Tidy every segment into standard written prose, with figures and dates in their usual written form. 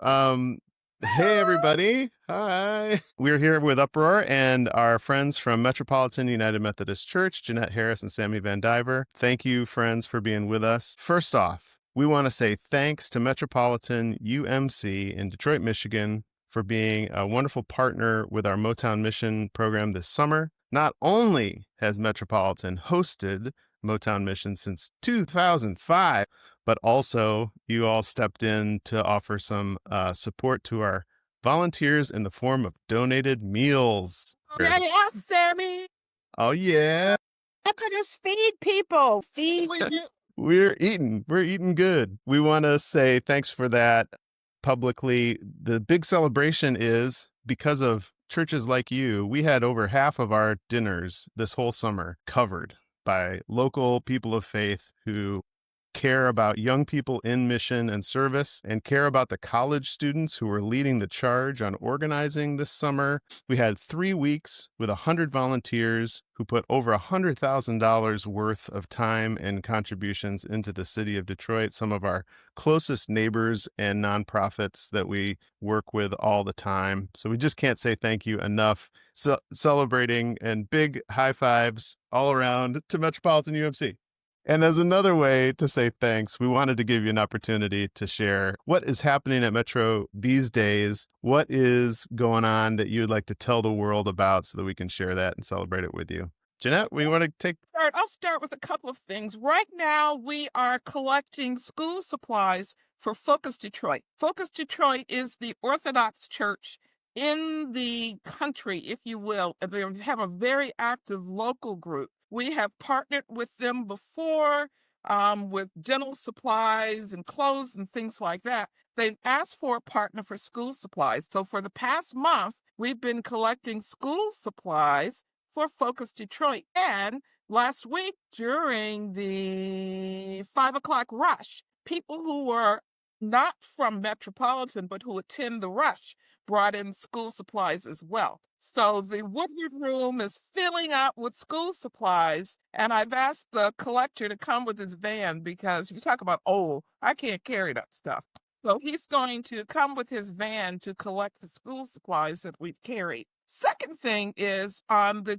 Hey, everybody. Hi. We're here with Uproar and our friends from Metropolitan United Methodist Church, Jeanette Harris and Sammy Van Diver. Thank you, friends, for being with us. First off, we want to say thanks to Metropolitan UMC in Detroit, Michigan, for being a wonderful partner with our Motown Mission program this summer. Not only has Metropolitan hosted Motown Mission since 2005, but also you all stepped in to offer some support to our volunteers in the form of donated meals. Yes, Sammy. Oh, yeah. How could us feed people? Feed. We're eating good. We want to say thanks for that publicly. The big celebration is because of churches like you. We had over half of our dinners this whole summer covered by local people of faith who care about young people in mission and service and care about the college students who are leading the charge on organizing this summer. We had 3 weeks with 100 volunteers who put over $100,000 worth of time and contributions into the city of Detroit, some of our closest neighbors and nonprofits that we work with all the time. So we just can't say thank you enough. So celebrating and big high fives all around to Metropolitan UMC. And as another way to say thanks, we wanted to give you an opportunity to share what is happening at Metro these days. What is going on that you would like to tell the world about so that we can share that and celebrate it with you? Jeanette, we want to take... I'll start with a couple of things. Right now, we are collecting school supplies for Focus Detroit. Focus Detroit is the Orthodox church in the country, if you will. They have a very active local group. We have partnered with them before with dental supplies and clothes and things like that. They've asked for a partner for school supplies. So for the past month, we've been collecting school supplies for Focus Detroit. And last week, during the 5 o'clock rush, people who were not from Metropolitan, but who attend the rush, brought in school supplies as well. So the Woodward room is filling up with school supplies, and I've asked the collector to come with his van because you talk about, I can't carry that stuff. So he's going to come with his van to collect the school supplies that we've carried. Second thing is on the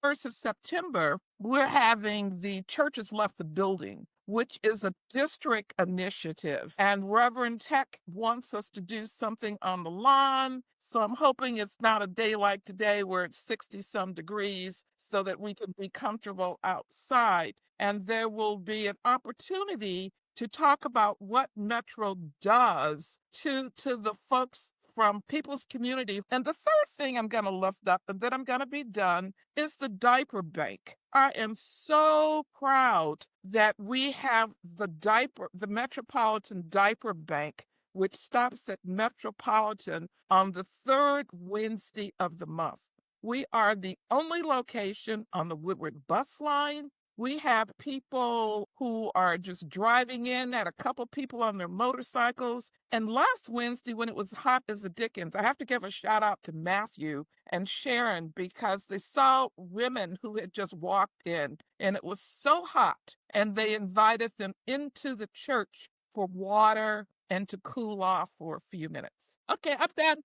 1st of September, we're having the Churches Left the Building, which is a district initiative. And Reverend Tech wants us to do something on the lawn. So I'm hoping it's not a day like today where it's 60-some degrees so that we can be comfortable outside. And there will be an opportunity to talk about what Metro does to the folks from people's community. And the third thing I'm going to lift up and then I'm going to be done is the diaper bank. I am so proud that we have the Metropolitan Diaper Bank, which stops at Metropolitan on the third Wednesday of the month. We are the only location on the Woodward bus line. We have people who are just driving in, had a couple people on their motorcycles. And last Wednesday, when it was hot as the dickens, I have to give a shout out to Matthew and Sharon because they saw women who had just walked in and it was so hot. And they invited them into the church for water and to cool off for a few minutes. Okay, I'm done.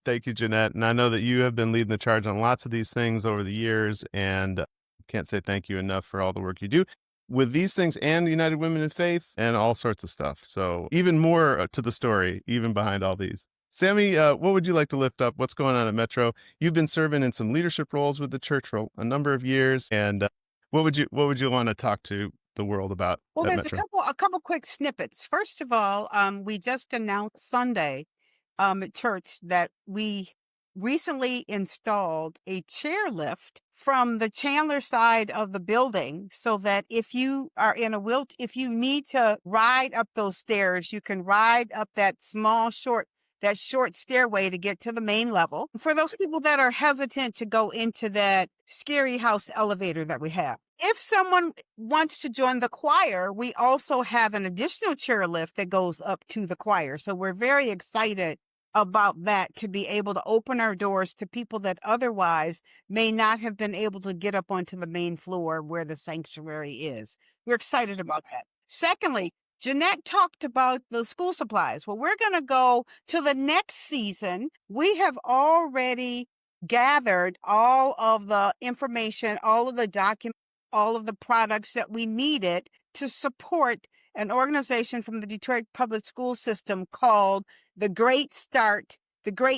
Thank you, Jeanette. And I know that you have been leading the charge on lots of these things over the years, and can't say thank you enough for all the work you do with these things and United Women in Faith and all sorts of stuff. So even more to the story, even behind all these. Sammy, what would you like to lift up? What's going on at Metro? You've been serving in some leadership roles with the church for a number of years. And what would you want to talk to the world about Well, at there's Metro? a couple quick snippets. First of all, we just announced Sunday at church that we recently installed a chairlift from the Chandler side of the building so that if you are in a wheelchair, if you need to ride up those stairs, you can ride up that short stairway to get to the main level. For those people that are hesitant to go into that scary house elevator that we have. If someone wants to join the choir, we also have an additional chairlift that goes up to the choir. So we're very excited about that, to be able to open our doors to people that otherwise may not have been able to get up onto the main floor where the sanctuary is. We're excited about that. Secondly, Jeanette talked about the school supplies. Well, we're going to go to the next season. We have already gathered all of the information, all of the documents, all of the products that we needed to support an organization from the Detroit Public School System called the Great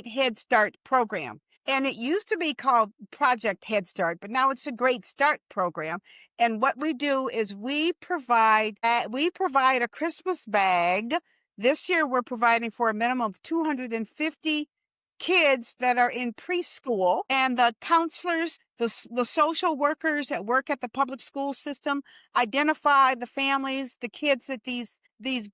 Head Start program. And it used to be called Project Head Start, but now it's a Great Start program. And what we do is we provide a Christmas bag. This year, we're providing for a minimum of 250 kids that are in preschool, and the counselors, the social workers that work at the public school system identify the families, the kids that these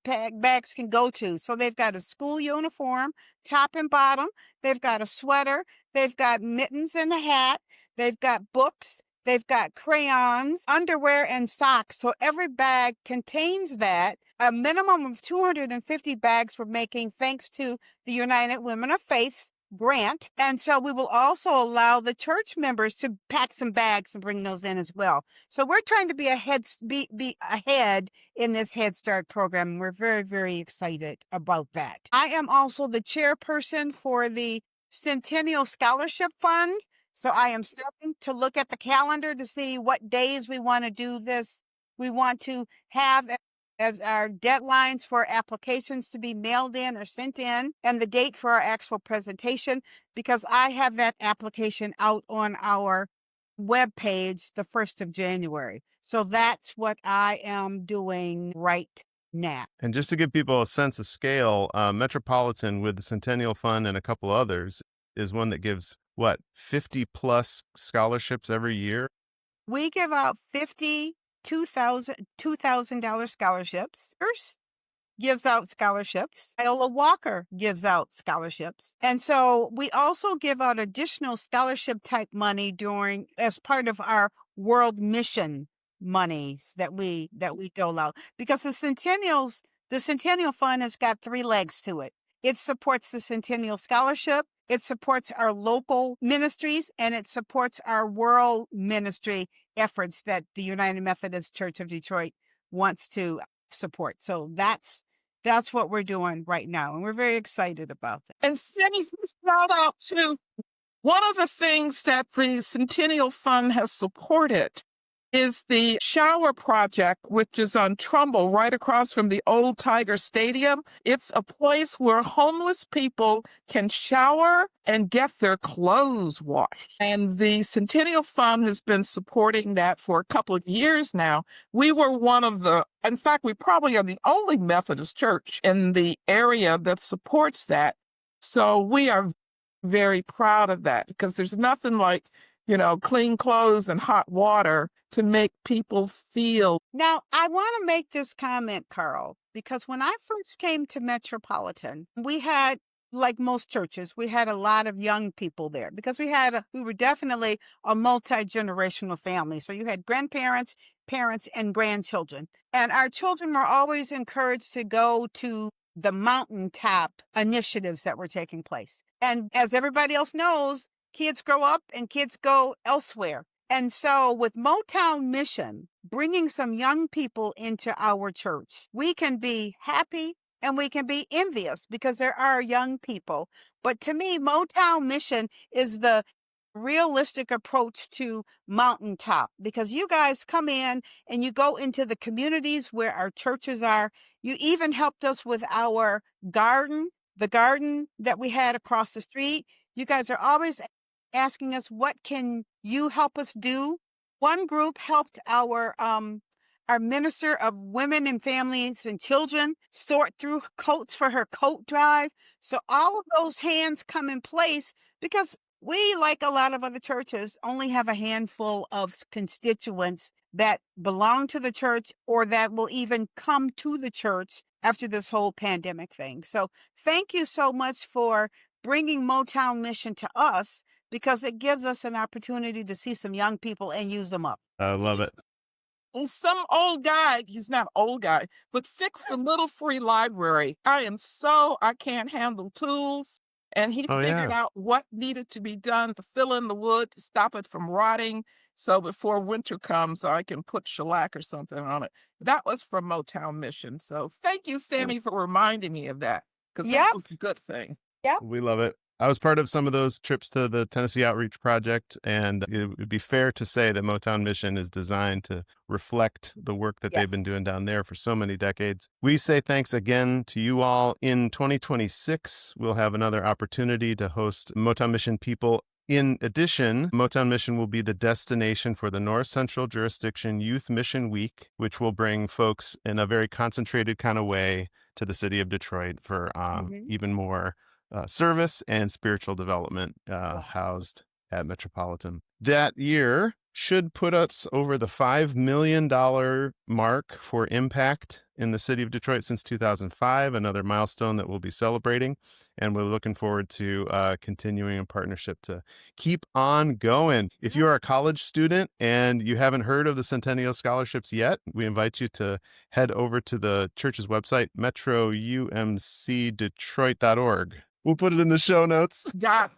bags can go to. So they've got a school uniform, top and bottom. They've got a sweater. They've got mittens and a hat. They've got books. They've got crayons, underwear, and socks. So every bag contains that. A minimum of 250 bags we're making thanks to the United Women of Faith grant. And so we will also allow the church members to pack some bags and bring those in as well. So we're trying to be ahead in this Head Start program. And we're very, very excited about that. I am also the chairperson for the Centennial Scholarship Fund. So I am starting to look at the calendar to see what days we want to do this. We want to have as our deadlines for applications to be mailed in or sent in, and the date for our actual presentation, because I have that application out on our webpage the 1st of January. So that's what I am doing right now. And just to give people a sense of scale, Metropolitan with the Centennial Fund and a couple others is one that gives, 50 plus scholarships every year? We give out $2,000 scholarships. First gives out scholarships. Iola Walker gives out scholarships. And so we also give out additional scholarship type money as part of our world mission monies that we dole out, because the Centennial Fund has got 3 legs to it. It supports the Centennial Scholarship, it supports our local ministries, and it supports our world ministry efforts that the United Methodist Church of Detroit wants to support. So that's what we're doing right now, and we're very excited about that. And Cindy, shout out to one of the things that the Centennial Fund has supported is the shower project, which is on Trumbull, right across from the old Tiger Stadium. It's a place where homeless people can shower and get their clothes washed. And the Centennial Fund has been supporting that for a couple of years now. We were in fact, we probably are the only Methodist church in the area that supports that. So we are very proud of that, because there's nothing like, clean clothes and hot water to make people feel. Now, I want to make this comment, Carl, because when I first came to Metropolitan, we had, like most churches, we had a lot of young people there, because we were definitely a multi-generational family. So you had grandparents, parents, and grandchildren. And our children were always encouraged to go to the mountaintop initiatives that were taking place. And as everybody else knows, kids grow up and kids go elsewhere. And so with Motown Mission, bringing some young people into our church, we can be happy and we can be envious because there are young people. But to me, Motown Mission is the realistic approach to mountaintop, because you guys come in and you go into the communities where our churches are. You even helped us with our garden, the garden that we had across the street. You guys are always asking us, what can you help us do? One group helped our Minister of Women and Families and Children sort through coats for her coat drive. So all of those hands come in place, because we, like a lot of other churches, only have a handful of constituents that belong to the church or that will even come to the church after this whole pandemic thing. So thank you so much for bringing Motown Mission to us, because it gives us an opportunity to see some young people and use them up. I love it. Some old guy, he's not old guy, but fixed a little free library. I can't handle tools. And he figured out what needed to be done to fill in the wood to stop it from rotting. so before winter comes, I can put shellac or something on it. That was from Motown Mission. So thank you, Sammy, for reminding me of that because that Yep. was a good thing. Yep. We love it. I was part of some of those trips to the Tennessee Outreach Project, and it would be fair to say that Motown Mission is designed to reflect the work that they've Yes. been doing down there for so many decades. We say thanks again to you all. In 2026, we'll have another opportunity to host Motown Mission people. In addition, Motown Mission will be the destination for the North Central Jurisdiction Youth Mission Week, which will bring folks in a very concentrated kind of way to the city of Detroit for Mhm. even more service and spiritual development Wow. housed at Metropolitan. That year should put us over the $5 million mark for impact in the city of Detroit since 2005, another milestone that we'll be celebrating. And we're looking forward to continuing a partnership to keep on going. If you are a college student and you haven't heard of the Centennial Scholarships yet, we invite you to head over to the church's website, metroumcdetroit.org. We'll put it in the show notes.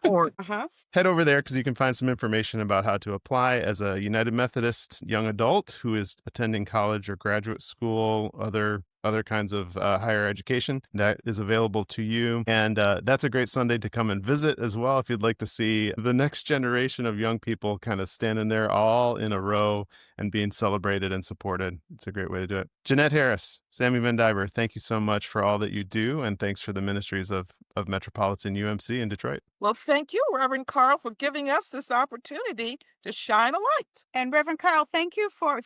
.org. Uh-huh. Head over there because you can find some information about how to apply as a United Methodist young adult who is attending college or graduate school, other kinds of higher education that is available to you. And that's a great Sunday to come and visit as well if you'd like to see the next generation of young people kind of standing there all in a row and being celebrated and supported. It's a great way to do it. Jeanette Harris, Sammy Van Diver, thank you so much for all that you do. And thanks for the ministries of Metropolitan UMC in Detroit. Well, thank you, Reverend Carl, for giving us this opportunity to shine a light. And Reverend Carl, thank you for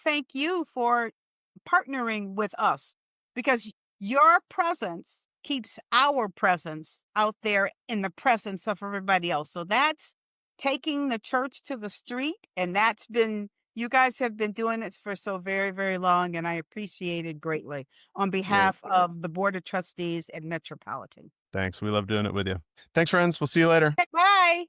partnering with us, because your presence keeps our presence out there in the presence of everybody else. So that's taking the church to the street, and you guys have been doing it for so very, very long, and I appreciate it greatly on behalf of the Board of Trustees and Metropolitan. Thanks. We love doing it with you. Thanks, friends. We'll see you later. Bye.